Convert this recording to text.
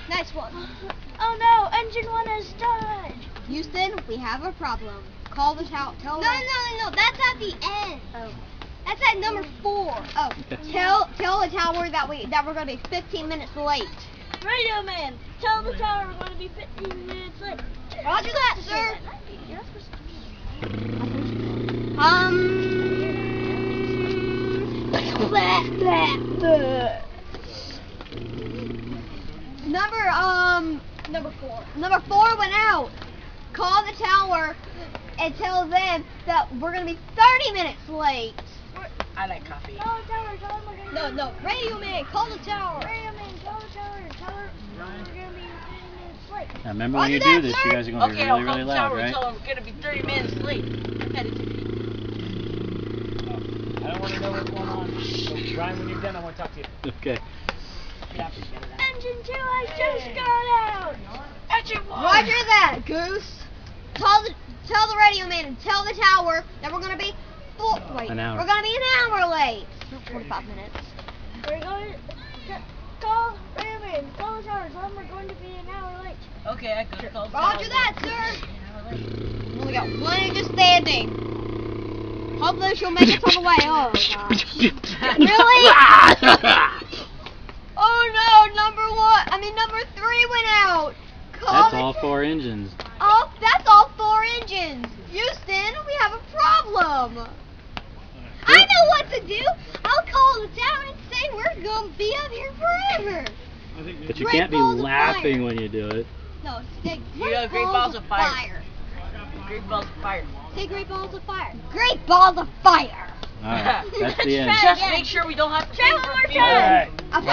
Nice one. Oh no, engine 1 has died. Houston, we have a problem. Call the tower. No, that's at the end. Oh. That's at number 4. Oh. Tell the tower that we're going to be 15 minutes late. Radio man, tell the tower we're going to be 15 minutes late. Roger that, sir. Number 4 went out. Call the tower and tell them that we're gonna be 30 minutes late. I like coffee. Call the tower, tell them we're going to No, radio man, call the tower. Radio man, call the tower, tell them we're going to be 15 minutes late. Now remember when you do this, you guys are going to be Okay, really, I'll really call the loud, tower and right? tell them we're going to be 30 minutes late. I've had it. I don't want to know what's going on. So, Ryan, when you're done, I want to talk to you. Okay. Engine 2 has just got out. Engine 1! Roger that, Goose. Tell the radio man and tell the tower that we're gonna be An hour. We're gonna be an hour late. 45 minutes. We're going to call radio man, call the tower, tell them we're going to be an hour late. Okay, I could call the Roger tower. that, sir. We only got one engine standing. Hopefully she'll make it all the way. Oh gosh. Really? Oh no, number 3 went out. That's all 4 engines. Oh, that's all 4 engines. Houston, we have a problem. I know what to do. I'll call the tower and say we're going to be up here forever. But you Great can't be balls of laughing fire. when you do it. No, say You got great balls of fire. Great balls of fire. Say great balls of fire. Great balls of fire. Alright, that's the end. Just make sure we don't have to Try pay one for more fuel. time. All right. I'll put